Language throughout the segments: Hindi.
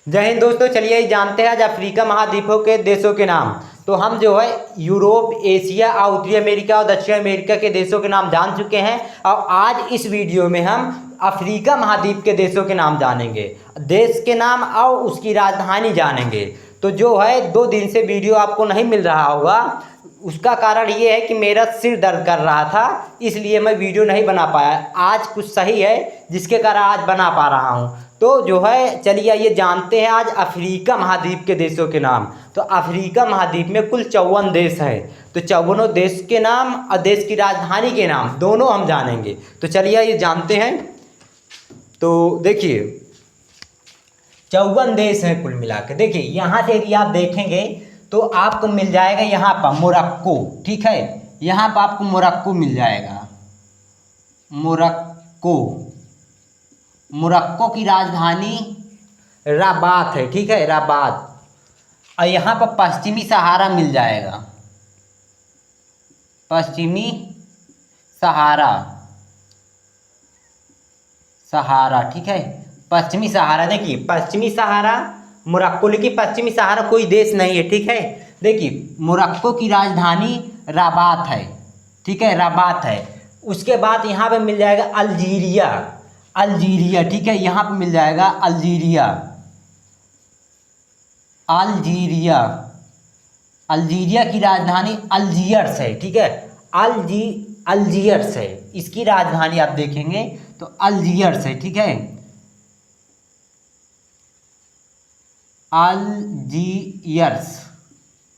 जय हिंद दोस्तों। चलिए जानते हैं आज अफ्रीका महाद्वीपों के देशों के नाम। तो हम जो है यूरोप, एशिया और उत्तरी अमेरिका और दक्षिण अमेरिका के देशों के नाम जान चुके हैं और आज इस वीडियो में हम अफ्रीका महाद्वीप के देशों के नाम जानेंगे, देश के नाम और उसकी राजधानी जानेंगे। तो जो है 2 दिन से वीडियो आपको नहीं मिल रहा होगा, उसका कारण ये है कि मेरा सिर दर्द कर रहा था, इसलिए मैं वीडियो नहीं बना पाया। आज कुछ सही है जिसके कारण आज बना पा रहा हूँ। तो जो है चलिए ये जानते हैं आज अफ्रीका महाद्वीप के देशों के नाम। तो अफ्रीका महाद्वीप में कुल 54 देश हैं। तो 54 देश के नाम और देश की राजधानी के नाम दोनों हम जानेंगे। तो चलिए ये जानते हैं। तो देखिए 54 देश हैं कुल मिला के। देखिए यहाँ से यदि आप देखेंगे तो आपको मिल जाएगा यहाँ पर मोरक्को, ठीक है। यहाँ पर आपको मोरक्को मिल जाएगा। मोरक्को की राजधानी रबात है, ठीक है, रबात। और यहाँ पर पश्चिमी सहारा मिल जाएगा, पश्चिमी सहारा, ठीक है। पश्चिमी सहारा, देखिए पश्चिमी सहारा मोरक्को, लेकिन पश्चिमी सहारा कोई देश नहीं है, ठीक है। देखिए मोरक्को की राजधानी रबात है, ठीक है, रबात है। उसके बाद यहाँ पे मिल जाएगा अल्जीरिया, ठीक है। यहाँ पे मिल जाएगा अल्जीरिया की राजधानी अल्जियर्स है, ठीक है। अल्जियर्स है, इसकी राजधानी आप देखेंगे तो अल्जियर्स है, ठीक है। अल्जियर्स,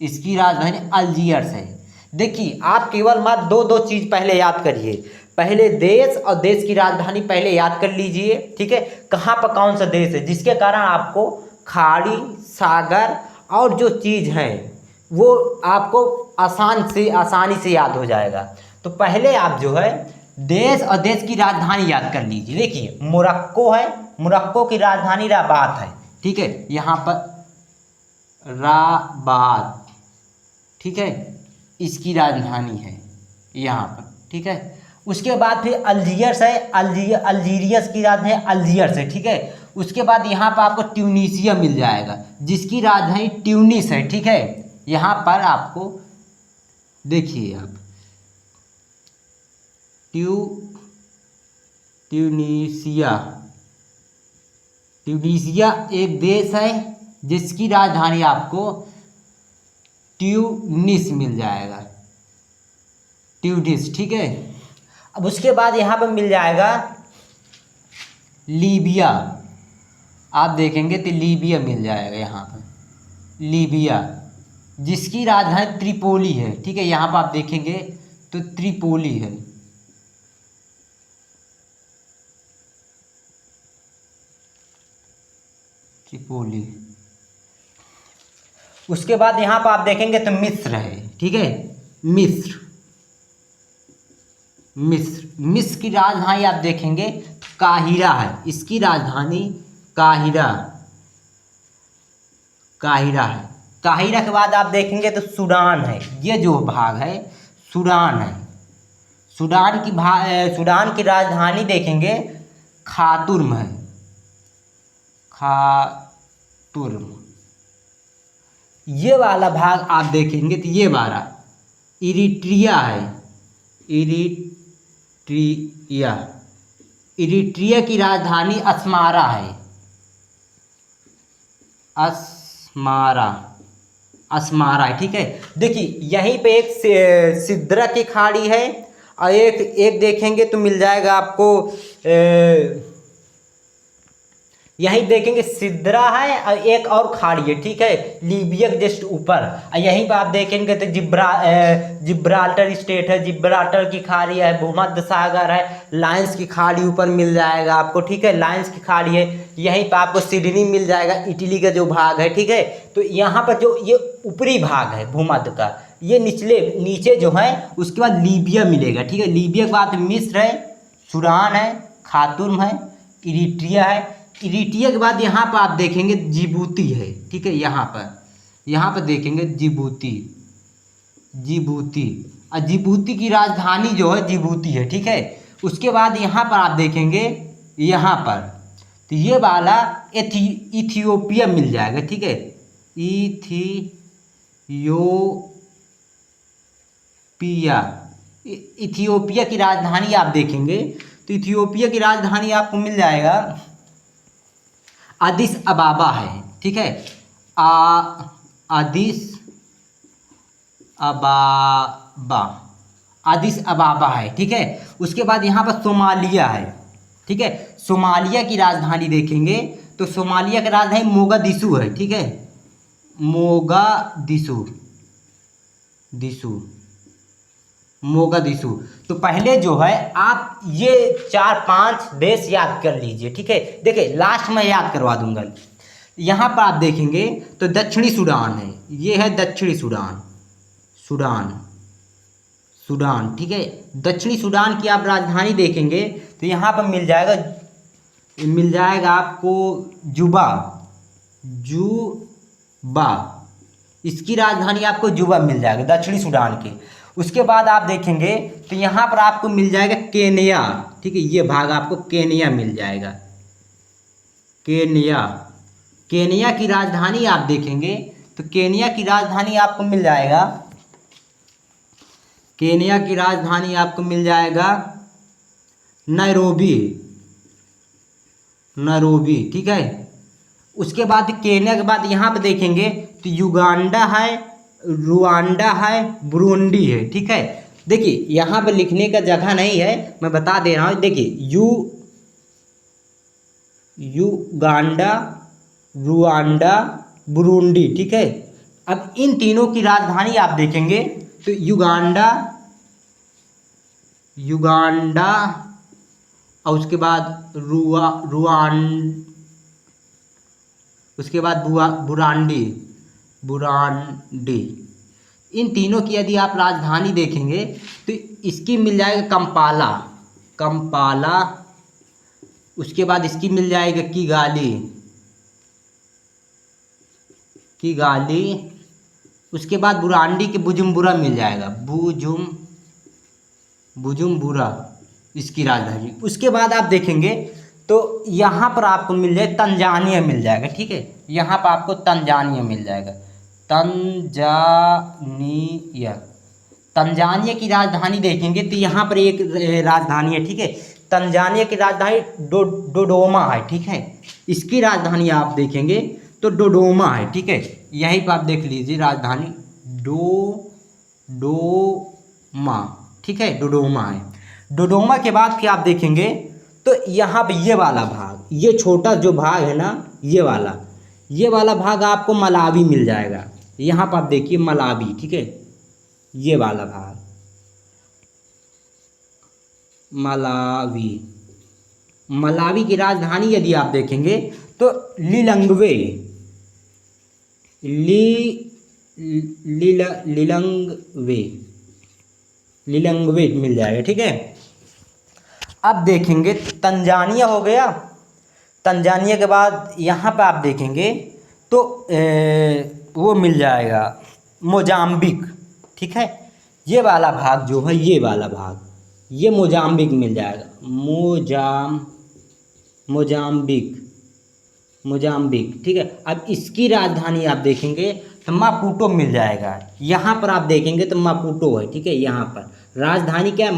इसकी राजधानी अल्जियर्स है। देखिए आप केवल मात्र दो चीज़ पहले याद करिए। पहले देश और देश की राजधानी पहले याद कर लीजिए, ठीक है। कहाँ पर कौन सा देश है, जिसके कारण आपको खाड़ी, सागर और जो चीज़ हैं वो आपको आसानी से याद हो जाएगा। तो पहले आप जो है देश और देश की राजधानी याद कर लीजिए। देखिए मोरक्को है, मोरक्को की राजधानी रबात है, ठीक है। यहाँ पर रबात, ठीक है, इसकी राजधानी है यहाँ पर, ठीक है। उसके बाद फिर अल्जियर्स है, अल्जीरियस की राजधानी अल्जियर्स है, ठीक है। उसके बाद यहाँ पर आपको ट्यूनीसिया मिल जाएगा, जिसकी राजधानी ट्यूनिस है, ठीक है। यहाँ पर आपको देखिए आप ट्यूनीसिया एक देश है जिसकी राजधानी आपको ट्यूनिस मिल जाएगा, ट्यूनिस, ठीक है। अब उसके बाद यहाँ पर मिल जाएगा लीबिया। आप देखेंगे तो लीबिया मिल जाएगा, यहाँ पर लीबिया, जिसकी राजधानी त्रिपोली है, ठीक है। यहाँ पर आप देखेंगे तो त्रिपोली है, त्रिपोली। उसके बाद यहाँ पर आप देखेंगे तो मिस्र है, ठीक है। मिस्र की राजधानी आप देखेंगे काहिरा है, इसकी राजधानी काहिरा है। काहिरा के बाद आप देखेंगे तो सूडान है, ये जो भाग है सूडान है। सूडान की राजधानी देखेंगे खातुर्म है, खातुर्म। ये वाला भाग आप देखेंगे तो ये वाला इरिट्रिया है, इरिट्रिया की राजधानी अस्मारा है, अस्मारा है, ठीक है। देखिए यहीं पे एक सिद्रा की खाड़ी है और एक देखेंगे तो मिल जाएगा आपको यहीं देखेंगे सिद्रा है और एक और खाड़ी है, ठीक है, लीबिया के जस्ट ऊपर। और यहीं पर आप देखेंगे तो जिब्राल्टर स्टेट है, जिब्राल्टर की खाड़ी है, भूमध्य सागर है, लायंस की खाड़ी ऊपर मिल जाएगा आपको, ठीक है, लायंस की खाड़ी है। यहीं पर आपको सिडनी मिल जाएगा, इटली का जो भाग है, ठीक है। तो यहाँ पर जो ये ऊपरी भाग है भूमध्य का, ये नीचे जो है उसके बाद लीबिया मिलेगा, ठीक है। लीबिया के बाद मिस्र है, सूडान है, खातुर्म है, इरिट्रिया है। इरिट्रिया के बाद यहाँ पर आप देखेंगे जिबूती है, ठीक है। यहाँ पर देखेंगे जिबूती, और जिबूती की राजधानी जो है जिबूती है, ठीक है। उसके बाद यहाँ पर आप देखेंगे तो ये वाला इथियोपिया मिल जाएगा, ठीक है। इथियोपिया की राजधानी आप देखेंगे तो इथियोपिया की राजधानी आपको मिल जाएगा अदिस अबाबा है, ठीक है। अदिस अबाबा है, ठीक है। उसके बाद यहाँ पर सोमालिया है, ठीक है। सोमालिया की राजधानी देखेंगे तो सोमालिया की राजधानी मोगादिशु है, ठीक है। मोगादिशु। तो पहले जो है आप ये 4-5 देश याद कर लीजिए, ठीक है। देखिए लास्ट में याद करवा दूंगा। यहाँ पर आप देखेंगे तो दक्षिणी सूडान है, ये है दक्षिणी सूडान, ठीक है। दक्षिणी सूडान की आप राजधानी देखेंगे तो यहाँ पर मिल जाएगा आपको जुबा। इसकी राजधानी आपको जुबा मिल जाएगा दक्षिणी सूडान के। उसके बाद आप देखेंगे तो यहाँ पर आपको मिल जाएगा केन्या, ठीक है। ये भाग आपको केन्या मिल जाएगा। केन्या की राजधानी आप देखेंगे तो केन्या की राजधानी आपको मिल जाएगा नैरोबी, ठीक है। उसके बाद केन्या के बाद यहाँ पे देखेंगे तो युगांडा है, रुवांडा है, बुरुंडी है, ठीक है। देखिए यहाँ पे लिखने का जगह नहीं है, मैं बता दे रहा हूँ। देखिए युगांडा, रुवांडा, बुरुंडी, ठीक है। अब इन तीनों की राजधानी आप देखेंगे तो युगांडा और उसके बाद बुरांडी। इन तीनों की यदि आप राजधानी देखेंगे तो इसकी मिल जाएगा कंपाला। उसके बाद इसकी मिल जाएगा किगाली। उसके बाद बुरांडी के बुजुम्बुरा मिल जाएगा, बुजुम्बुरा इसकी राजधानी। उसके बाद आप देखेंगे तो यहाँ पर आपको मिल जाए तंजानिया मिल जाएगा, ठीक है। यहाँ पर आपको तंजानिया मिल जाएगा, तंजानिया की राजधानी देखेंगे तो यहाँ पर एक राजधानी है, ठीक है। तंजानिया की राजधानी डोडोमा है, ठीक है। इसकी राजधानी आप देखेंगे तो डोडोमा है, ठीक है। यहीं पर आप देख लीजिए राजधानी डोडोमा, ठीक है। डोडोमा है। डोडोमा के बाद फिर आप देखेंगे तो यहाँ पे ये वाला भाग, ये छोटा जो भाग है ना, ये वाला भाग आपको मलावी मिल जाएगा। यहाँ पर आप देखिए मलावी, ठीक है। ये वाला भाग मलावी की राजधानी यदि आप देखेंगे तो लिलंगवे मिल जाएगा, ठीक है। अब देखेंगे तंजानिया हो गया। तंजानिया के बाद यहाँ पे आप देखेंगे तो वो मिल जाएगा मोजाम्बिक, ठीक है। ये वाला भाग जो है, ये मोजाम्बिक मिल जाएगा, मोजाम्बिक, ठीक है। अब इसकी राजधानी आप देखेंगे तो मापुटो मिल जाएगा। यहाँ पर आप देखेंगे तो मापुटो है, ठीक है। यहाँ पर राजधानी क्या है,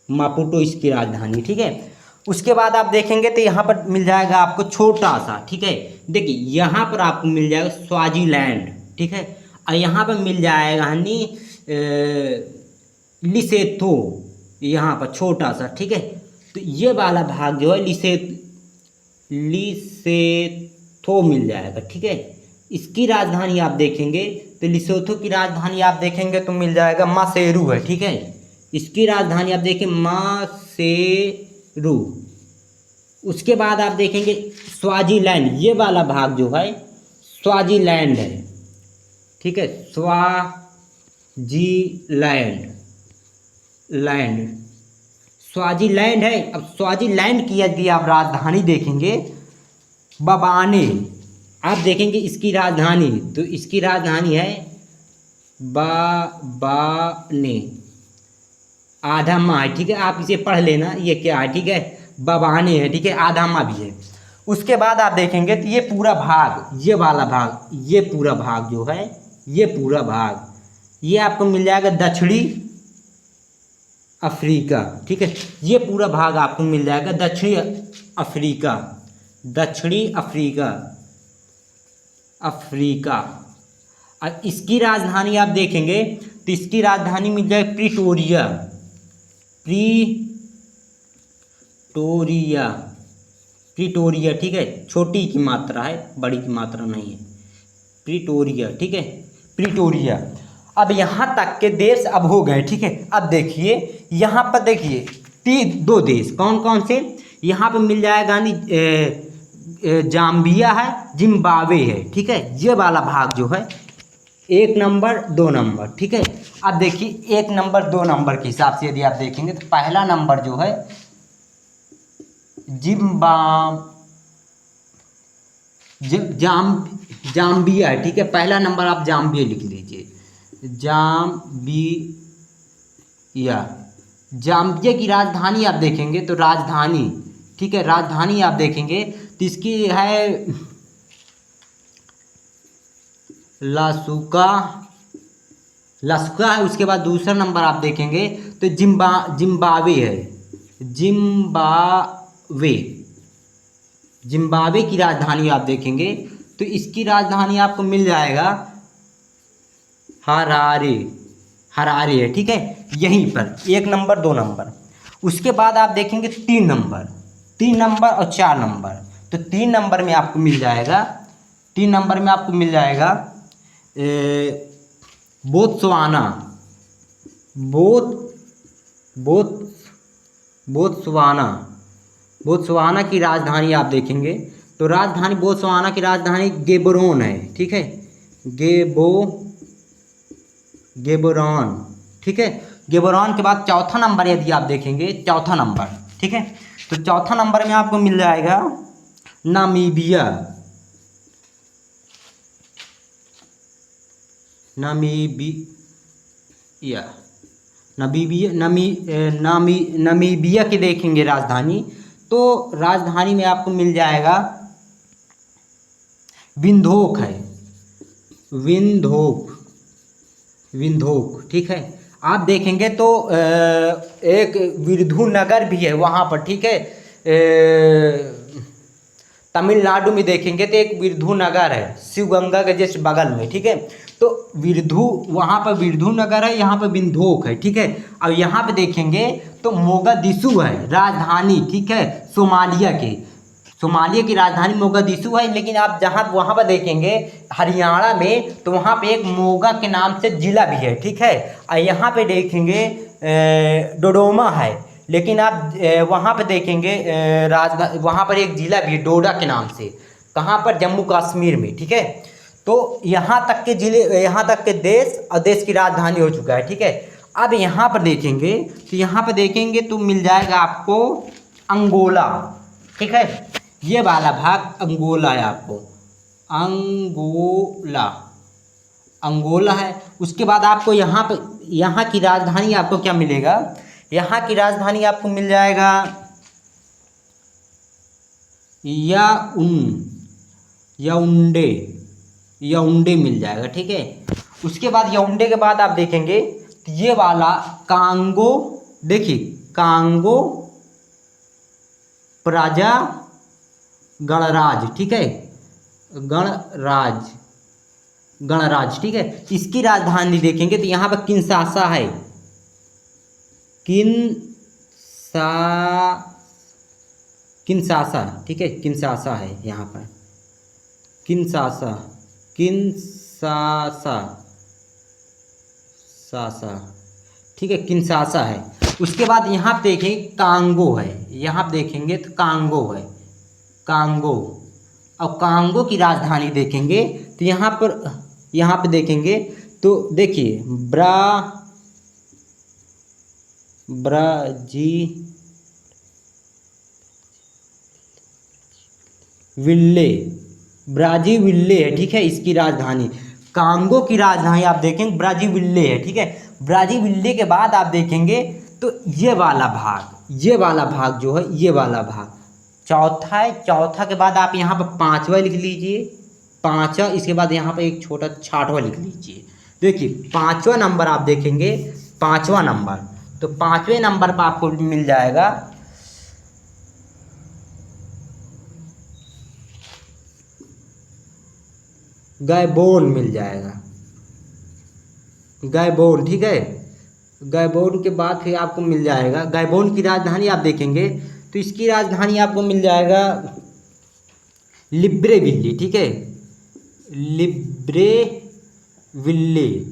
मापुटो इसकी राजधानी, ठीक है। उसके बाद आप देखेंगे तो यहाँ पर मिल जाएगा आपको छोटा सा, ठीक है। देखिए यहाँ पर आपको मिल जाएगा स्वाजीलैंड, ठीक है। और यहाँ पर मिल जाएगा लिसेथो, यहाँ पर छोटा सा, ठीक है। तो ये वाला भाग जो है लिसेथो मिल जाएगा, ठीक है। इसकी राजधानी आप देखेंगे तो लिसेथो की राजधानी आप देखेंगे तो मिल जाएगा मासेरू है, ठीक है। इसकी राजधानी आप देखें मासेरू। उसके बाद आप देखेंगे स्वाजीलैंड, ये वाला भाग जो है स्वाजीलैंड है, ठीक है। स्वाजीलैंड है। अब स्वाजीलैंड की यदि आप राजधानी देखेंगे बबाने, आप देखेंगे इसकी राजधानी, तो इसकी राजधानी है आधामा है, ठीक है, आप इसे पढ़ लेना ये क्या है, ठीक है, बवाने है, ठीक है, आधामा भी है। उसके बाद आप देखेंगे तो ये पूरा भाग, ये वाला भाग, ये पूरा भाग जो है, ये पूरा भाग ये आपको मिल जाएगा दक्षिणी अफ्रीका, ठीक है, ये पूरा भाग आपको मिल जाएगा दक्षिणी अफ्रीका, दक्षिणी अफ्रीका, अफ्रीका। और इसकी राजधानी आप देखेंगे तो इसकी राजधानी मिल जाएगी प्रिटोरिया, प्रिटोरिया, प्रिटोरिया, ठीक है, छोटी की मात्रा है, बड़ी की मात्रा नहीं है, प्रिटोरिया, ठीक है, प्रिटोरिया। अब यहाँ तक के देश अब हो गए, ठीक है। अब देखिए यहाँ पर देखिए दो देश कौन कौन से, यहाँ पे मिल जाएगा जाम्बिया है, जिम्बाब्वे है, ठीक है, ये वाला भाग जो है 1 नंबर 2 नंबर, ठीक है। अब देखिए 1 नंबर 2 नंबर के हिसाब से यदि आप देखेंगे तो पहला नंबर जो है जाम्बिया है, ठीक है, पहला नंबर आप जाम्बिया लिख लीजिए, जाम्बिया। जाम्बिया की राजधानी आप देखेंगे तो राजधानी, ठीक है, राजधानी आप देखेंगे तो इसकी है लासुका, लासुका है। उसके बाद दूसरा नंबर आप देखेंगे तो जिम्बाब्वे है, जिम्बाब्वे, जिम्बाब्वे की राजधानी आप देखेंगे तो इसकी राजधानी आपको मिल जाएगा हरारे, हरारे है, ठीक है, यहीं पर 1 नंबर 2 नंबर। उसके बाद आप देखेंगे 3 नंबर, 3 नंबर और 4 नंबर। तो 3 नंबर में आपको मिल जाएगा, 3 नंबर में आपको मिल जाएगा बोत्सवाना, बोत्सवाना, बोत्सवाना की राजधानी आप देखेंगे तो राजधानी बोत्सवाना की राजधानी गेबरोन है, ठीक है, गेबरोन, ठीक है। गेबरोन के बाद चौथा नंबर यदि आप देखेंगे, चौथा नंबर, ठीक है, तो चौथा नंबर में आपको मिल जाएगा नामीबिया, नामीबिया, नामीबिया की देखेंगे राजधानी तो राजधानी में आपको मिल जाएगा विंधोक है, विंधोक, ठीक है। आप देखेंगे तो एक विरधु नगर भी है वहाँ पर, ठीक है, तमिलनाडु में देखेंगे तो एक विरधु नगर है शिवगंगा के जस्ट बगल में, ठीक है। तो विरधु, वहाँ पर विरधु नगर है, यहाँ पर विंधोक है, ठीक है। अब यहाँ पे देखेंगे तो मोगादिशु है राजधानी, ठीक है, सोमालिया की राजधानी मोगादिशु है। लेकिन आप जहाँ वहाँ पर देखेंगे हरियाणा में तो वहाँ पे एक मोगा के नाम से जिला भी है, ठीक है। और यहाँ पे देखेंगे डोडोमा है, लेकिन आप वहाँ पे देखेंगे वहाँ पर एक जिला भी है डोडा के नाम से, कहाँ पर, जम्मू कश्मीर में, ठीक है। तो यहाँ तक के जिले, यहाँ तक के देश और देश की राजधानी हो चुका है, ठीक है। अब यहाँ पर देखेंगे तो यहाँ पर देखेंगे तो मिल जाएगा आपको अंगोला, ठीक है, ये वाला भाग अंगोला है आपको, अंगोला है। उसके बाद आपको यहाँ पर, यहाँ की राजधानी आपको क्या मिलेगा, यहाँ की राजधानी आपको मिल जाएगा याउंडे मिल जाएगा, ठीक है। उसके बाद याउंडे के बाद आप देखेंगे तो ये वाला कांगो, देखिए कांगो प्रजा गणराज, ठीक है, गणराज, ठीक है। इसकी राजधानी देखेंगे तो यहाँ पर किंशासा है, किंशासा, ठीक है, किंशासा है यहाँ पर, किंशासा, ठीक है, किंशासा है। उसके बाद यहाँ पे देखेंगे कांगो है, यहाँ पे देखेंगे तो कांगो है, कांगो। और कांगो की राजधानी देखेंगे तो यहाँ पे देखेंगे तो देखिए ब्राज़ीविले है, ठीक है, इसकी राजधानी। कांगो की राजधानी आप देखेंगे ब्राज़ीविले है, ठीक है। ब्राज़ीविले के बाद आप देखेंगे तो ये वाला भाग जो है, ये वाला भाग चौथा है। चौथा के बाद आप यहाँ पर पाँचवा लिख लीजिए, पाँचवा, इसके बाद यहाँ पर एक छोटा छठवा लिख लीजिए। देखिए पाँचवा नंबर आप देखेंगे, पाँचवा नंबर, तो पाँचवें नंबर पर आपको मिल जाएगा गैबोन, मिल जाएगा गैबोन। ठीक है, गैबोन के बाद फिर आपको मिल जाएगा, गैबोन की राजधानी आप देखेंगे तो इसकी राजधानी आपको मिल जाएगा लिब्रेविली। ठीक है, लिब्रेविले,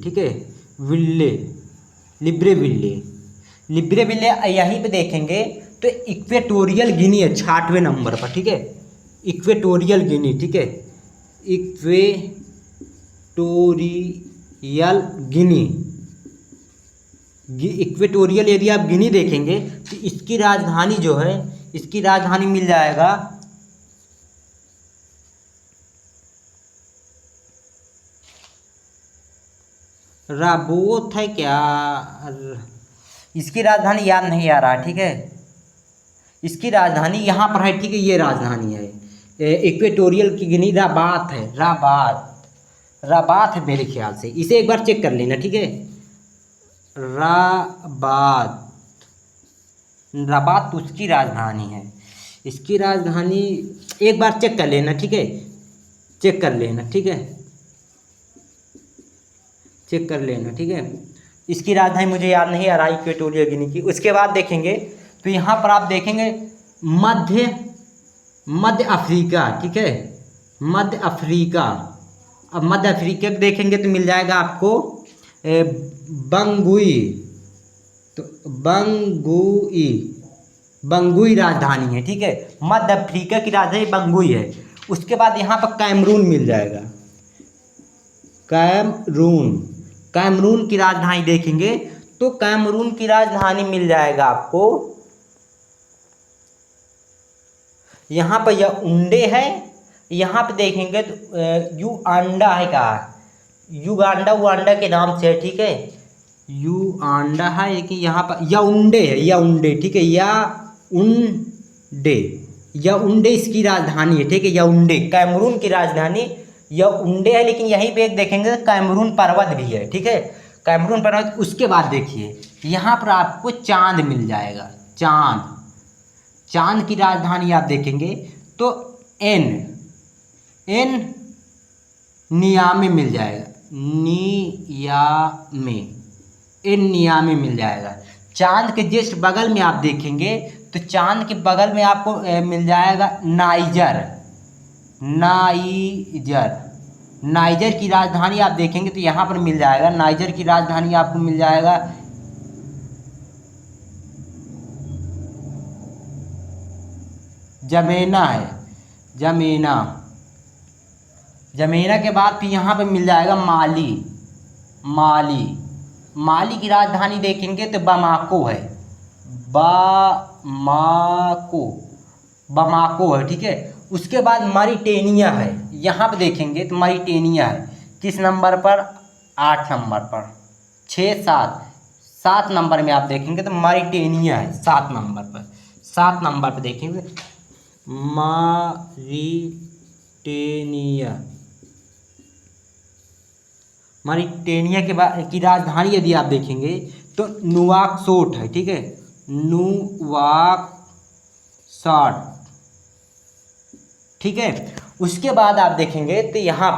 ठीक है, लिब्रेविले यहीं पे देखेंगे तो इक्वेटोरियल गिनी है 66वें नंबर पर। ठीक है, इक्वेटोरियल गिनी, ठीक है, इक्वेटोरियल गिनी, इक्वेटोरियल यदि आप गिनी देखेंगे तो इसकी राजधानी जो है, इसकी राजधानी मिल जाएगा राबोत है क्या, इसकी राजधानी याद नहीं आ रहा। ठीक है, इसकी राजधानी यहाँ पर है। ठीक है, ये राजधानी है इक्वेटोरियल की गिनी, राबात है, राबात है मेरे ख्याल से। इसे एक बार चेक कर लेना। ठीक है, राबात उसकी राजधानी है, इसकी राजधानी एक बार चेक कर लेना। ठीक है, चेक कर लेना। ठीक है, चेक कर लेना। ठीक है, इसकी राजधानी मुझे याद नहीं आ रहा इक्वेटोरियल गिनी की। उसके बाद देखेंगे तो यहाँ पर आप देखेंगे मध्य अफ्रीका। ठीक है, मध्य अफ्रीका। अब मध्य अफ्रीका देखेंगे तो मिल जाएगा आपको बंगुई, तो बंगुई राजधानी है। ठीक है, मध्य अफ्रीका की राजधानी बंगुई है। उसके बाद यहाँ पर कैमरून मिल जाएगा, कैमरून की राजधानी देखेंगे तो कैमरून की राजधानी मिल जाएगा आपको यहाँ पर याओंडे है। यहाँ पे देखेंगे तो युगांडा है, कहा युगांडा के नाम से है। ठीक है, युगांडा है, लेकिन यहाँ पर याओंडे है, याओंडे। ठीक है, याओंडे इसकी राजधानी है। ठीक है, याओंडे कैमरून की राजधानी याओंडे है, लेकिन यहीं पे एक देखेंगे कैमरून पर्वत भी है। ठीक है, कैमरून पर्वत। उसके बाद देखिए यहाँ पर आपको चांद मिल जाएगा, चांद की राजधानी आप देखेंगे तो नियामे मिल जाएगा, नियामे मिल जाएगा। चांद के जस्ट बगल में आप देखेंगे तो चांद के बगल में आपको मिल जाएगा नाइजर की राजधानी आप देखेंगे तो यहाँ पर मिल जाएगा, नाइजर की राजधानी आपको मिल जाएगा जमेना है, जमेना के बाद फिर यहाँ पे मिल जाएगा माली की राजधानी देखेंगे तो बमाको है, बमाको है। ठीक है, उसके बाद मॉरिटेनिया है। यहाँ पे देखेंगे तो मॉरिटेनिया है किस नंबर पर, 8 नंबर पर, 6 7 नंबर में आप देखेंगे तो मॉरिटेनिया है 7 नंबर पर। 7 नंबर पर देखेंगे मॉरिटेनिया के बाद की राजधानी यदि आप देखेंगे तो नुवाकशोट है। ठीक है, नुवाकशॉट। ठीक है, उसके बाद आप देखेंगे तो यहाँ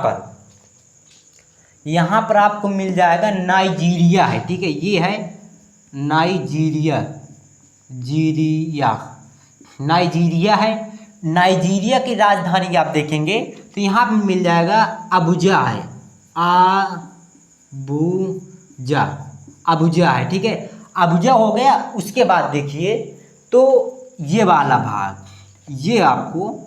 पर आपको मिल जाएगा नाइजीरिया है। ठीक है, ये है नाइजीरिया है। नाइजीरिया की राजधानी आप देखेंगे तो यहाँ पर मिल जाएगा अबुजा है, अबुजा है। ठीक है, अबुजा हो गया। उसके बाद देखिए तो ये वाला भाग, ये आपको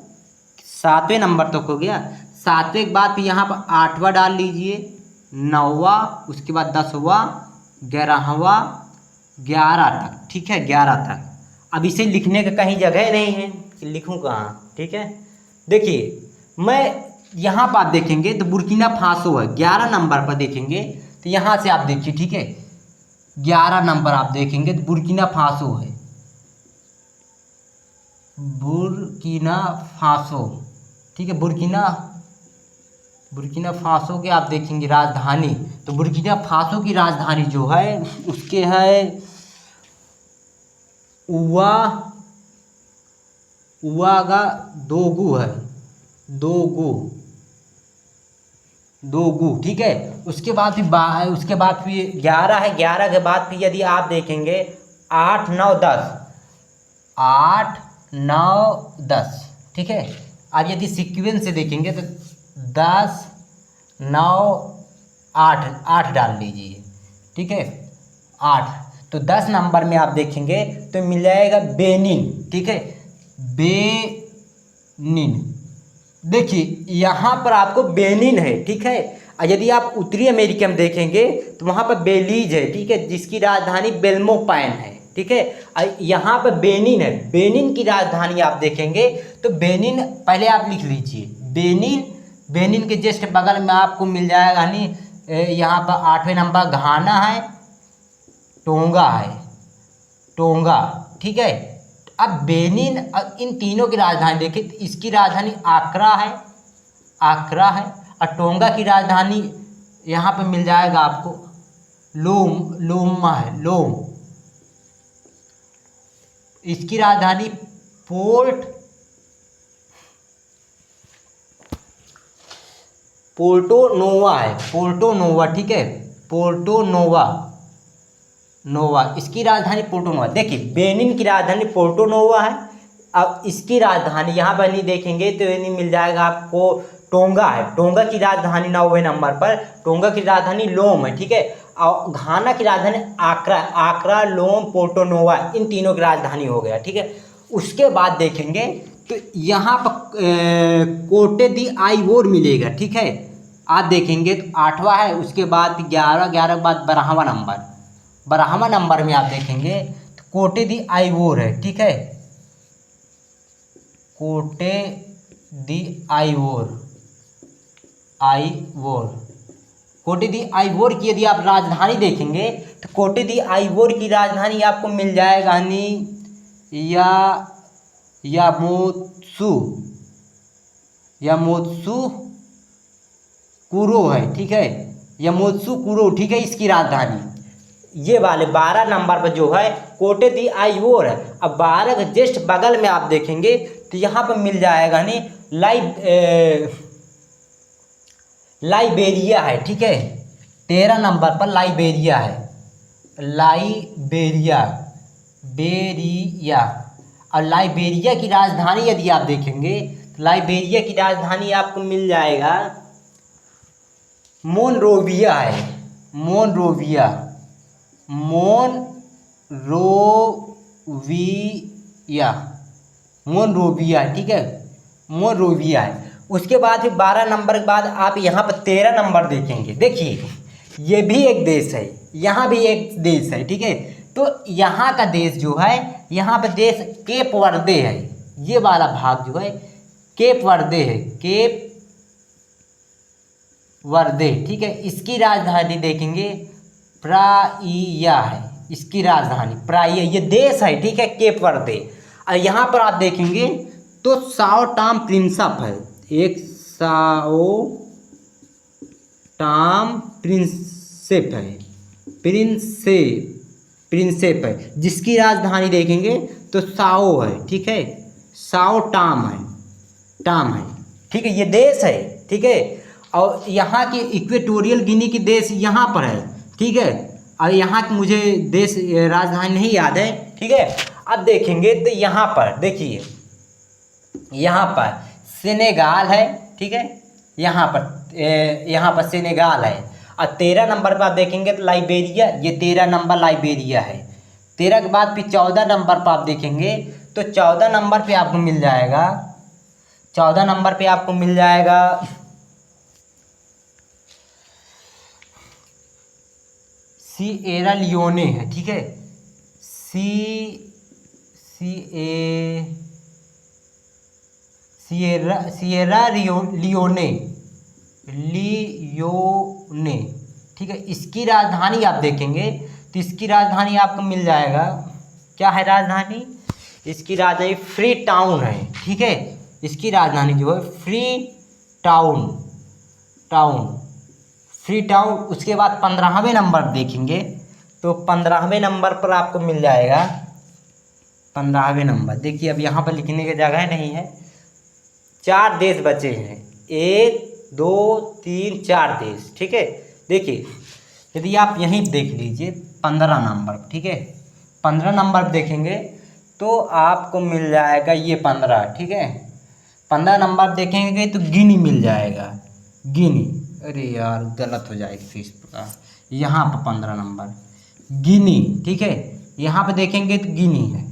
7वें नंबर तक हो गया। 7वें के बाद फिर यहाँ पर 8वां डाल लीजिए, 9वां, उसके बाद 10वां, 11वां, 11 तक। ठीक है, 11 तक। अब इसे लिखने का कहीं जगह नहीं है कि लिखूं कहाँ। ठीक है, देखिए मैं यहाँ पर आप देखेंगे तो बुर्किना फासो है 11 नंबर पर देखेंगे तो यहाँ से आप देखिए। ठीक है, 11 नंबर आप देखेंगे तो बुर्किना फासो है, बुर्किना फासो, ठीक है। बुर्किना फासो के आप देखेंगे राजधानी, तो बुर्किना फासो की राजधानी जो है उसके है उवागादोगु है, दोगु, ठीक है। उसके बाद फिर 11 है, 11 के बाद फिर यदि आप देखेंगे 8 9 10, 8 9 10, ठीक है। अब यदि सीक्वेंस से देखेंगे तो 10 9 8, 8 डाल लीजिए, ठीक है, 8। तो 10 नंबर में आप देखेंगे तो मिल जाएगा बेनिन, ठीक है, बेनिन। देखिए यहाँ पर आपको बेनिन है, ठीक है। और यदि आप उत्तरी अमेरिका में देखेंगे तो वहाँ पर बेलीज है, ठीक है, जिसकी राजधानी बेल्मोपाइन है, ठीक है। और यहाँ पर बेनिन है, बेनिन की राजधानी आप देखेंगे तो बेनिन, पहले आप लिख लीजिए बेनिन के जस्ट बगल में आपको मिल जाएगा नहीं, यहाँ पर 8वें नंबर घाना है, टोंगा, ठीक है। अब बेनिन, इन तीनों की राजधानी देखिए, इसकी राजधानी आक्रा है, और टोंगा की राजधानी यहाँ पे मिल जाएगा आपको लोमा है, लोम। इसकी राजधानी पोर्टो नोवा, ठीक है, नोवा, इसकी राजधानी पोर्टो नोवा। देखिए बेनिन की राजधानी पोर्टो नोवा है। अब इसकी राजधानी यहाँ पर नहीं देखेंगे तो ये नहीं मिल जाएगा आपको टोंगा है, टोंगा की राजधानी 9वें नंबर पर, टोंगा की राजधानी लोम है, ठीक है। और घाना की राजधानी आक्रा, लोम, पोर्टो नोवा, इन तीनों की राजधानी हो गया, ठीक है। उसके बाद देखेंगे तो यहाँ पर कोटे दी आइवोर मिलेगा, ठीक है। आप देखेंगे तो 8वां है, उसके बाद 11 के बाद 12वां नंबर में आप देखेंगे तो कोटे दी आइवोर है, ठीक है, कोटे दी आइवोर, कोटे दी आइवोर की यदि आप राजधानी देखेंगे तो कोटे दी आइवोर की राजधानी आपको मिल जाएगा यामोत्सु कुरो है, ठीक है, यामोत्सु कुरो, ठीक है, इसकी राजधानी। ये वाले 12 नंबर पर जो है कोटे दी आइवोर है। अब 12 के जस्ट बगल में आप देखेंगे तो यहाँ पर मिल जाएगा लाइबेरिया है, ठीक है, 13 नंबर पर लाइबेरिया है, और लाइबेरिया की राजधानी यदि आप देखेंगे तो लाइबेरिया की राजधानी आपको मिल जाएगा मोनरोविया है, मोनरोविया, ठीक है, मोनरोविया है। उसके बाद फिर 12 नंबर के बाद आप यहाँ पर 13 नंबर देखेंगे। देखिए ये भी एक देश है, यहाँ भी एक देश है, ठीक है। तो यहाँ का देश जो है, यहाँ पर देश केप वर्दे है, ये वाला भाग जो है केप वर्दे है, केप वर्दे, ठीक है। इसकी राजधानी देखेंगे प्राइया है, इसकी राजधानी प्राइया, ये देश है, ठीक है, केप वर्दे। और यहाँ पर आप देखेंगे तो साओ टॉम प्रिंसेप है, एक साओ टॉम प्रिंसेप है, जिसकी राजधानी देखेंगे तो साओ है, ठीक है, साओ टॉम है, ठीक है, ये देश है, ठीक है। और यहाँ की इक्वेटोरियल गिनी की देश यहाँ पर है, ठीक है। और यहाँ की मुझे देश राजधानी नहीं याद है, ठीक है। अब देखेंगे तो यहाँ पर देखिए, यहाँ पर सेनेगाल है, ठीक है, यहाँ पर सेनेगाल है। और 13 नंबर पर आप देखेंगे तो लाइबेरिया, ये 13 नंबर लाइबेरिया है। 13 के बाद फिर 14 नंबर पर आप देखेंगे तो 14 नंबर पे आपको मिल जाएगा, 14 नंबर पे आपको मिल जाएगा सिएरा लियोने है, ठीक है, सिएरा लियोने, ठीक है। इसकी राजधानी आप देखेंगे तो इसकी राजधानी आपको मिल जाएगा, क्या है राजधानी, इसकी राजधानी फ्री टाउन है, ठीक है। इसकी राजधानी जो है फ्री टाउन, फ्री टाउन। उसके बाद 15वें नंबर देखेंगे तो 15वें नंबर पर आपको मिल जाएगा, 15वें नंबर देखिए, अब यहाँ पर लिखने की जगह नहीं है, 4 देश बचे हैं, 1 2 3 4 देश, ठीक है। देखिए यदि आप यहीं देख लीजिए 15 नंबर, ठीक है, 15 नंबर देखेंगे तो आपको मिल जाएगा ये 15, ठीक है। 15 नंबर देखेंगे तो गिनी मिल जाएगा, गिनी, अरे यार गलत हो जाएगी फिर इस प्रकार, यहाँ पर 15 नंबर गिनी, ठीक है। यहाँ पे देखेंगे तो गिनी है,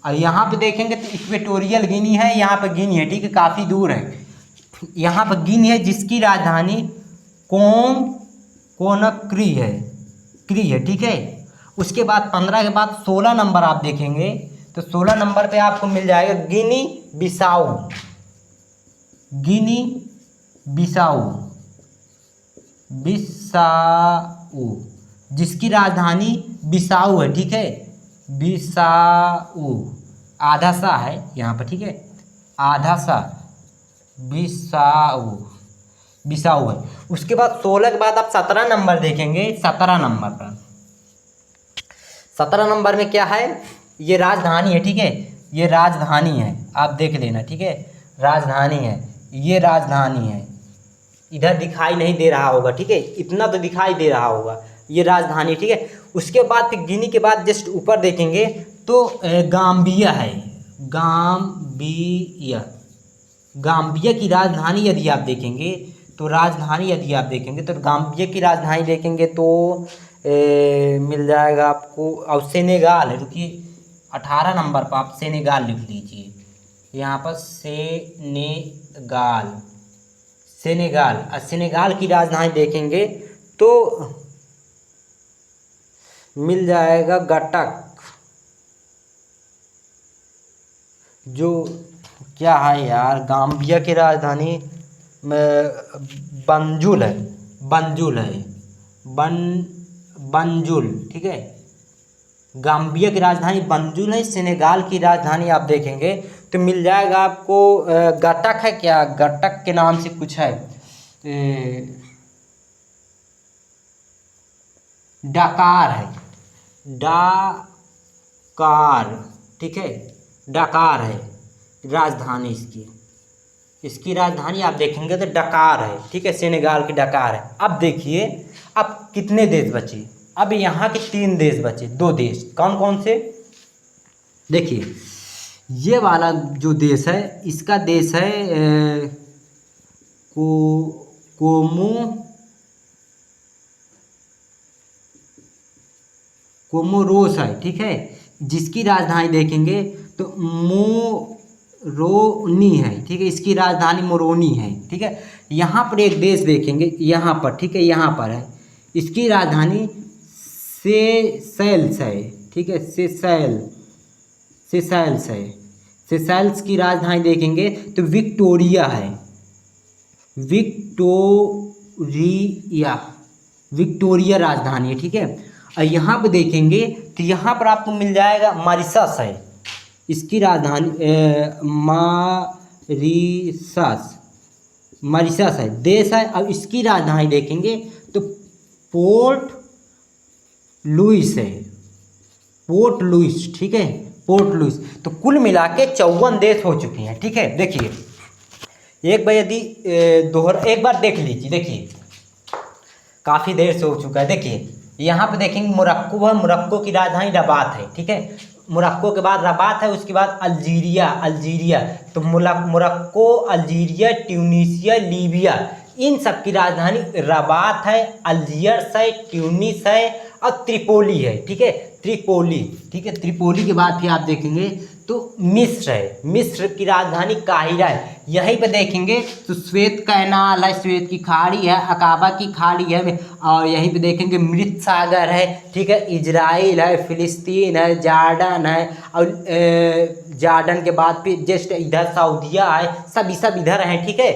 और यहाँ पे देखेंगे तो इक्वेटोरियल गिनी है, यहाँ पे गिनी है, ठीक है, काफ़ी दूर है। यहाँ पर गिनी है जिसकी राजधानी कोनक्री है, ठीक है। उसके बाद 15 के बाद 16 नंबर आप देखेंगे तो 16 नंबर पे आपको मिल जाएगा गिनी बिसाऊ, जिसकी राजधानी बिसाऊ है, ठीक है, बिसाऊ, आधा सा है यहाँ पर, ठीक है, आधा सा, बिसाऊ है। उसके बाद 16 के बाद आप 17 नंबर देखेंगे, 17 नंबर पर, 17 नंबर में क्या है, ये राजधानी है, ठीक है, ये राजधानी है, आप देख लेना, ठीक है, राजधानी है, ये राजधानी है, इधर दिखाई नहीं दे रहा होगा, ठीक है, इतना तो दिखाई दे रहा होगा, ये राजधानी, ठीक है। उसके बाद फिर गिनी के बाद जस्ट ऊपर देखेंगे तो गाम्बिया है, गाम्बिया की राजधानी यदि आप देखेंगे तो गाम्बिया की राजधानी देखेंगे तो मिल जाएगा आपको, और सेनेगाल है, रुकिए 18 नंबर पर आप सेनेगाल लिख लीजिए, यहाँ पर सेनेगाल की राजधानी देखेंगे तो मिल जाएगा गटक, जो क्या है यार, गाम्बिया की राजधानी बंजुल है, बंजुल, ठीक है, गाम्बिया की राजधानी बंजुल है। सेनेगाल की राजधानी आप देखेंगे तो मिल जाएगा आपको गटक है, क्या गटक के नाम से कुछ है, डकार है, ठीक है, डकार है राजधानी इसकी राजधानी आप देखेंगे तो डकार है, ठीक है, सेनेगाल की डकार है। अब देखिए अब कितने देश बचे, अब यहाँ के 3 देश बचे, 2 देश, कौन कौन से, देखिए ये वाला जो देश है, इसका देश है कोमोरोस है, ठीक है, जिसकी राजधानी देखेंगे तो मोरोनी है, ठीक है, इसकी राजधानी मोरोनी है, ठीक है। यहाँ पर एक देश देखेंगे, यहाँ पर, ठीक है, यहाँ पर है, इसकी राजधानी सेशेल्स है, ठीक है, सेशेल्स है। सेशेल्स की राजधानी देखेंगे तो विक्टोरिया है, विक्टोरिया राजधानी है, ठीक है। और यहाँ पर देखेंगे तो यहाँ पर आपको मिल जाएगा मॉरिशस है, इसकी राजधानी मॉरिशस है, देश है। अब इसकी राजधानी देखेंगे तो पोर्ट लुइस है, ठीक है, पोर्ट लुइस। तो कुल मिला के 54 देश हो चुके हैं, ठीक है। देखिए एक बार यदि एक बार देख लीजिए, देखिए काफ़ी देर से हो चुका है। देखिए यहाँ पे देखेंगे मोरक्को है, मोरक्को की राजधानी रबात है, ठीक है, मोरक्को के बाद रबात है, उसके बाद अल्जीरिया। तो मोरक्को, अल्जीरिया, ट्यूनीसिया, लीबिया, इन सब की राजधानी रबात है, अल्जियर्स है, ट्यूनिस है और त्रिपोली है, ठीक है, त्रिपोली, ठीक है। त्रिपोली के बाद फिर आप देखेंगे तो मिस्र है, मिस्र की राजधानी काहिरा है। यहीं पे देखेंगे तो श्वेत कैनाल है, श्वेत की खाड़ी है, अकाबा की खाड़ी है, और यहीं पे देखेंगे मृत सागर है, ठीक है, इजराइल है, फिलिस्तीन है, जार्डन है, और जार्डन के बाद फिर जस्ट इधर सऊदिया है, सब इधर हैं, ठीक है।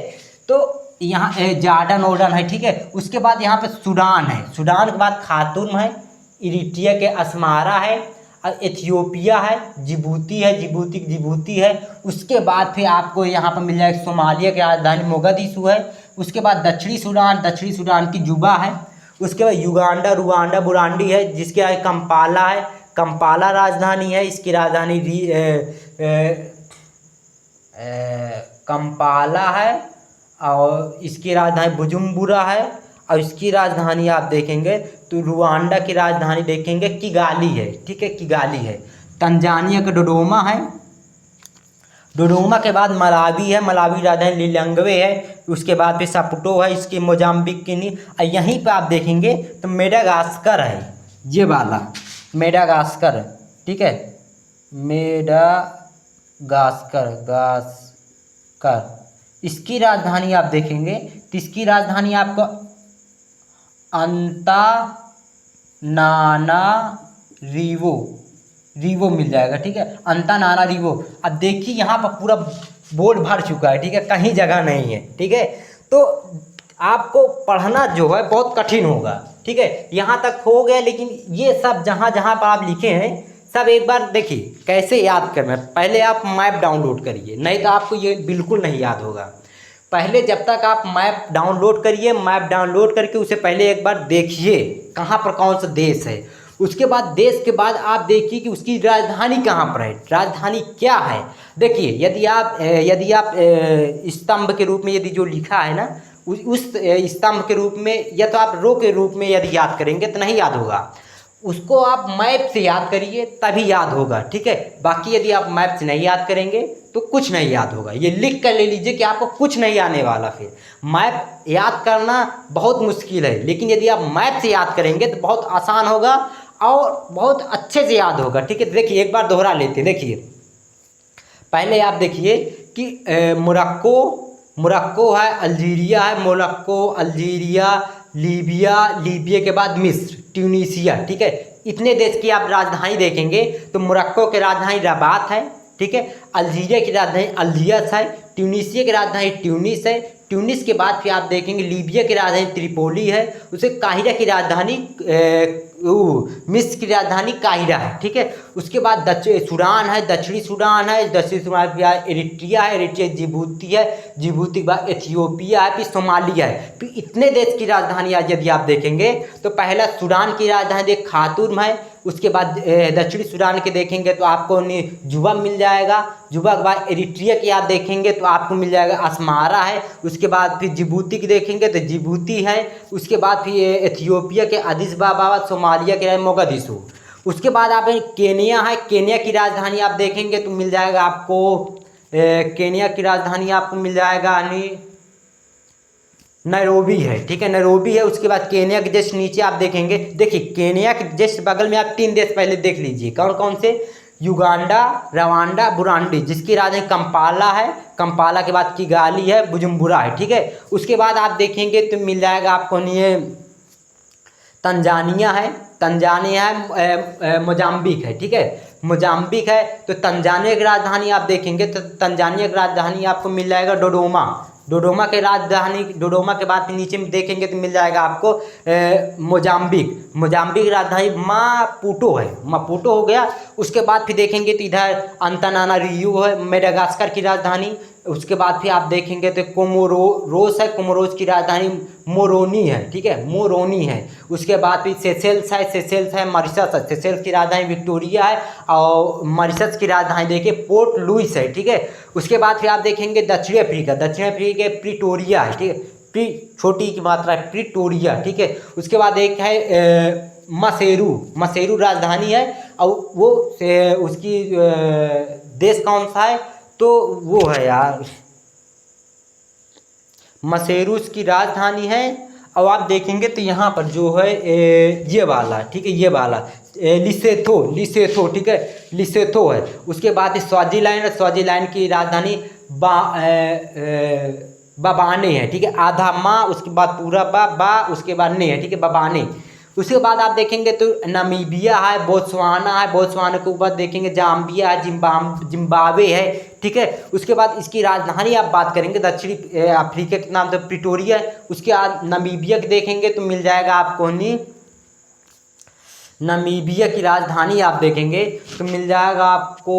तो यहाँ जार्डन है, ठीक है। उसके बाद यहाँ पे सूडान है, सूडान के बाद खातूम है, इरिट्रिया के अस्मारा है, एथियोपिया है, जिबूती है। उसके बाद फिर आपको यहाँ पर मिल जाएगा सोमालिया की राजधानी मोगादिशु है। उसके बाद दक्षिणी सूडान की जुबा है। उसके बाद युगांडा, रुवांडा, बुरांडी है, जिसके आगे कंपाला है, कंपाला राजधानी है। इसकी राजधानी कंपाला है और इसकी राजधानी बुजुम्बुरा है। और इसकी राजधानी आप देखेंगे तो रुवांडा की राजधानी देखेंगे किगाली है, ठीक है, किगाली है। तंजानिया का डोडोमा है। डोडोमा के बाद मलावी है, मलावी राजधानी लिलंगवे है। उसके बाद फिर सपुटो है, इसकी मोजाम्बिक की नहीं। यहीं पे आप देखेंगे तो मेडागास्कर है, ये वाला मेडागास्कर, ठीक है, गास्कर। इसकी राजधानी आप देखेंगे तो इसकी राजधानी आपको अंतानानारिवो मिल जाएगा, ठीक है, अंतानानारिवो। अब देखिए यहाँ पर पूरा बोर्ड भर चुका है, ठीक है, कहीं जगह नहीं है, ठीक है। तो आपको पढ़ना जो है बहुत कठिन होगा, ठीक है। यहाँ तक हो गया, लेकिन ये सब जहाँ जहाँ पर आप लिखे हैं सब एक बार देखिए कैसे याद करना है। पहले आप मैप डाउनलोड करिए, नहीं तो आपको ये बिल्कुल नहीं याद होगा। पहले जब तक आप मैप डाउनलोड करिए, मैप डाउनलोड करके उसे पहले एक बार देखिए कहाँ पर कौन सा देश है। उसके बाद देश के बाद आप देखिए कि उसकी राजधानी कहाँ पर है, राजधानी क्या है। देखिए यदि आप स्तंभ के रूप में यदि जो लिखा है ना, उस स्तंभ के रूप में या तो आप रो के रूप में यदि याद करेंगे तो नहीं याद होगा। उसको आप मैप से याद करिए तभी याद होगा, ठीक है। बाकी यदि आप मैप से नहीं याद करेंगे तो कुछ नहीं याद होगा। ये लिख कर ले लीजिए कि आपको कुछ नहीं आने वाला। फिर मैप याद करना बहुत मुश्किल है, लेकिन यदि आप मैप से याद करेंगे तो बहुत आसान होगा और बहुत अच्छे से याद होगा, ठीक है। देखिए एक बार दोहरा लेते हैं। देखिए पहले आप देखिए कि मोरक्को है, अल्जीरिया है, मोरक्को, अल्जीरिया, लीबिया के बाद मिस्र, ट्यूनीसिया, ठीक है। इतने देश की आप राजधानी देखेंगे तो मोरक्को की राजधानी रबात है, ठीक है, अल्जीरिया की राजधानी अल्जियर्स है, ट्यूनीसिया की राजधानी ट्यूनिस है। ट्यूनिस के बाद फिर आप देखेंगे लीबिया की राजधानी त्रिपोली है। उसे काहिरा की राजधानी मिस्र की राजधानी काहिरा है, ठीक है। उसके बाद सूडान है, दक्षिणी सूडान इरिट्रिया है, जिबूती के बाद एथियोपिया है, फिर सोमालिया है। फिर इतने देश की राजधानी आज यदि आप देखेंगे तो पहला सूडान की राजधानी खार्तूम है। उसके बाद दक्षिणी सूडान के देखेंगे तो आपको जुबा मिल जाएगा। जुबा के बाद इरिट्रिया की आप देखेंगे तो आपको मिल जाएगा अस्मारा है। उसके बाद फिर जिबूती की देखेंगे तो जिबूती है। उसके बाद फिर एथियोपिया के अदिस अबाबा, सोमालिया के मोगादिशु। उसके बाद आप केनिया है, केनिया की राजधानी आप देखेंगे तो मिल जाएगा आपको केनिया की राजधानी आपको मिल जाएगा नैरोबी है, ठीक है, नैरोबी है। उसके बाद केनिया के जस्ट नीचे आप देखेंगे, देखिए केनिया के जस्ट बगल में आप 3 देश पहले देख लीजिए कौन कौन से, युगांडा, रवांडा, बुरांडी, जिसकी राजधानी कंपाला है। कंपाला के बाद किगाली है, बुजुम्बुरा है, ठीक है। उसके बाद आप देखेंगे तो मिल जाएगा आपको ये तंजानिया है, मोजाम्बिक है, ठीक है, मोजाम्बिक है। तो तंजानिया की राजधानी आप देखेंगे तो तंजानिया की राजधानी आपको मिल जाएगा डोडोमा के राजधानी। डोडोमा के बाद नीचे में देखेंगे तो मिल जाएगा आपको मोजाम्बिक की राजधानी मापुटो है, मापुटो हो गया। उसके बाद फिर देखेंगे तो इधर अंतानानारिवो है, मेडागास्कर की राजधानी। उसके बाद फिर आप देखेंगे तो कोमोरोस है, कोमोरोस की राजधानी मोरोनी है, ठीक है, मोरोनी है। उसके बाद फिर सेशेल्स है, मॉरिशस है। सेशेल्स की राजधानी विक्टोरिया है और मॉरिशस की राजधानी देखिए पोर्ट लुइस है, ठीक है। उसके बाद फिर आप देखेंगे दक्षिण अफ्रीका प्रिटोरिया है, ठीक है, छोटी की मात्रा है, प्रिटोरिया, ठीक है। उसके बाद एक है मसेरू राजधानी है और वो उसकी देश कौन सा है तो वो है यार मसेरूस की राजधानी है। और आप देखेंगे तो यहाँ पर जो है ये वाला, ठीक है, ये वाला लिसेथो, ठीक है, लिसेथो है। उसके बाद स्वाजीलैंड की राजधानी बबाने है, ठीक है, आधा माँ, उसके बाद पूरा बा उसके बाद ने है, ठीक है, बबाने। उसके बाद आप देखेंगे तो नामीबिया है, बोत्सवाना के ऊपर देखेंगे जाम्बिया है, जिम्बाब्वे है, ठीक है। उसके बाद इसकी राजधानी आप बात करेंगे दक्षिणी अफ्रीका के नाम से प्रिटोरिया है। उसके बाद नामीबिया के देखेंगे तो मिल जाएगा आपको नामीबिया की राजधानी आप देखेंगे तो मिल जाएगा आपको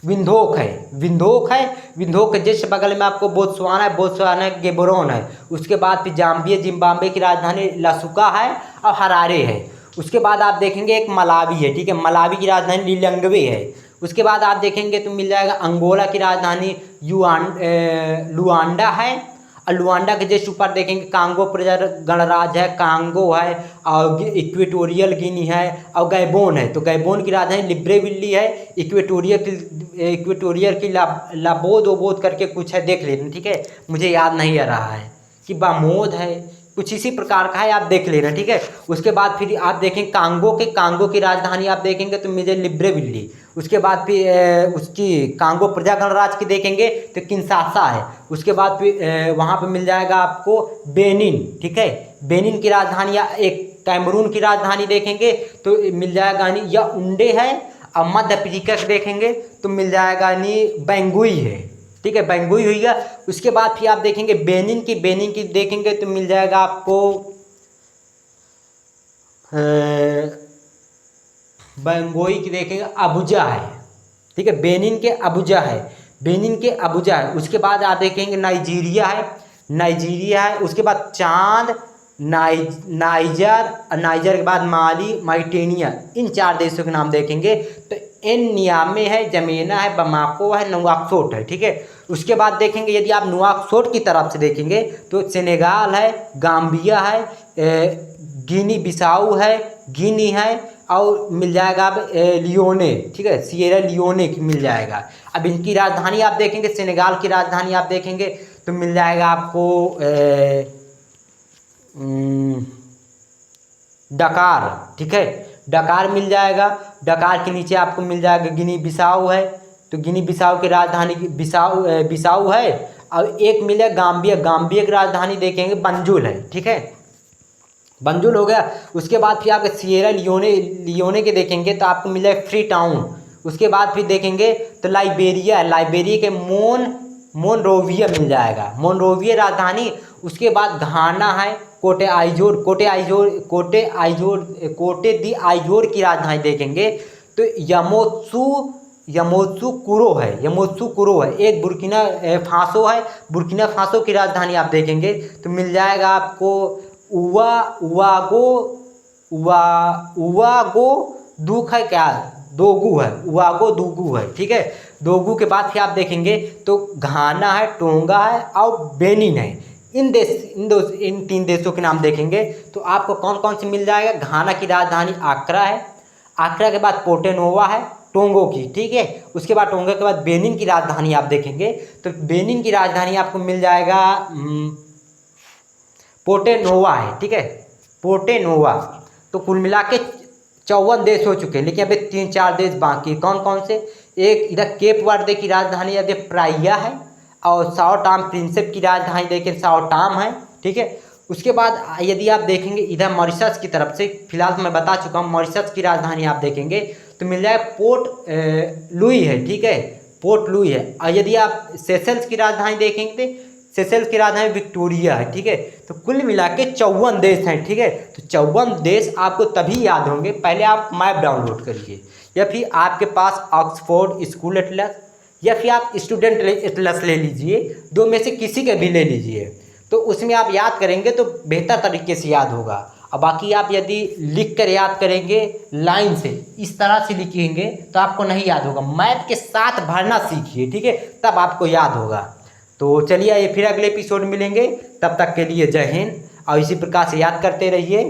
विंडहोक है। विंडहोक के जस्ट बगल में आपको बोत्सवाना गेबोरोन है। उसके बाद फिर जाम्बिया जिम्बाब्वे की राजधानी लासुका है और हरारे है। उसके बाद आप देखेंगे एक मलावी है, ठीक है, मलावी की राजधानी लिलंगवे है। उसके बाद आप देखेंगे तो मिल जाएगा अंगोला की राजधानी लुआंडा है। और लुआंडा के जस्ट ऊपर देखेंगे कांगो प्रजा गणराज्य है, कांगो है, और इक्वेटोरियल गिनी है और गैबोन है। तो गैबोन की राजधानी लिब्रेविली है। इक्वेटोरियल की लाबोद ओबोद करके कुछ है, देख लेना, ठीक है, मुझे याद नहीं आ रहा है कि बामोद है, कुछ इसी प्रकार का है, आप देख लेना, ठीक है। उसके बाद फिर आप देखें कांगो की राजधानी आप देखेंगे तो मुझे लिब्रेविली। उसके बाद फिर उसकी कांगो प्रजा गणराज्य की देखेंगे तो किंशासा है। उसके बाद फिर वहाँ पे मिल जाएगा आपको बेनिन, ठीक है, बेनिन की राजधानी, या एक कैमरून की राजधानी देखेंगे तो मिल जाएगा या उंडे है। और मध्य अफ्रीका के देखेंगे तो मिल जाएगा बैंगुई है, ठीक है, बैंगुई हुई है। उसके बाद फिर आप देखेंगे बेनिन की देखेंगे तो मिल जाएगा आपको बैंगोई की देखेंगे अबुजा है, ठीक है, बेनिन के अबुजा है। उसके बाद आप देखेंगे नाइजीरिया है। उसके बाद चांद, नाइजर के बाद माली, माइटेनिया, इन 4 देशों के नाम देखेंगे तो नियामे है, जमेना है, बमाको है, नुआकसोट है, ठीक है। उसके बाद देखेंगे यदि आप नुआकसोट की तरफ से देखेंगे तो सेनेगाल है, गाम्बिया है, गिनी बिसाऊ है, गिनी है, और मिल जाएगा अब लियोने, ठीक है, सिएरा लियोने की मिल जाएगा। अब इनकी राजधानी आप देखेंगे, सेनेगाल की राजधानी आप देखेंगे तो मिल जाएगा आपको डकार, ठीक है, डकार मिल जाएगा। डकार के नीचे आपको मिल जाएगा गिनी बिसाऊ है, तो गिनी बिसाऊ की राजधानी बिसाऊ है। और एक मिले गाम्बिया की राजधानी देखेंगे बंजुल है, ठीक है, बंजुल हो गया। उसके बाद फिर आप सिएरा लियोने के देखेंगे तो आपको मिल जाएगा फ्री टाउन। उसके बाद फिर देखेंगे तो लाइबेरिया के मोनरोविया मिल जाएगा, मोनरोविया राजधानी। उसके बाद घाना है, कोटे दी आइजोर की राजधानी देखेंगे तो यमोत्सुकुरो है। एक बुर्किना फासो की राजधानी आप देखेंगे तो मिल जाएगा आपको उवागो दूगू है, ठीक है। दोगू के बाद फिर आप देखेंगे तो घाना है, टोंगा है और बेनिन है। इन 3 देशों के नाम देखेंगे तो आपको कौन कौन से मिल जाएगा। घाना की राजधानी आक्रा है, आक्रा के बाद पोर्टनोवा है टोंगो की, ठीक है। उसके बाद टोंगा के बाद बेनिन की राजधानी आप देखेंगे तो बेनिन की राजधानी आपको मिल जाएगा पोर्टनोवा है, ठीक है, पोर्टनोवा। तो कुल मिला के 54 देश हो चुके हैं, लेकिन अभी 3-4 देश बाकी। कौन कौन से, एक इधर केप वर्दे की राजधानी यदि प्राइया है, और साओ टॉम प्रिंसेप की राजधानी देखें साओ टॉम है, ठीक है। उसके बाद यदि आप देखेंगे इधर मॉरिशस की तरफ से, फिलहाल तो मैं बता चुका हूँ, मॉरिशस की राजधानी आप देखेंगे तो मिल जाएगा पोर्ट लुई है, ठीक है, पोर्ट लुई है। और यदि आप सेशल्स की राजधानी देखेंगे तो सेशल्स की राजधानी विक्टोरिया है, ठीक है। तो कुल मिला के 54 देश हैं, ठीक है। तो 54 देश आपको तभी याद होंगे, पहले आप मैप डाउनलोड करिए, या फिर आपके पास ऑक्सफोर्ड स्कूल एटलस या फिर आप स्टूडेंट एटलस ले लीजिए, 2 में से किसी का भी ले लीजिए, तो उसमें आप याद करेंगे तो बेहतर तरीके से याद होगा। और बाकी आप यदि लिख कर याद करेंगे लाइन से, इस तरह से लिखेंगे तो आपको नहीं याद होगा। मैप के साथ भरना सीखिए, ठीक है, तब आपको याद होगा। तो चलिए फिर अगले एपिसोड मिलेंगे, तब तक के लिए जय हिंद, और इसी प्रकार से याद करते रहिए।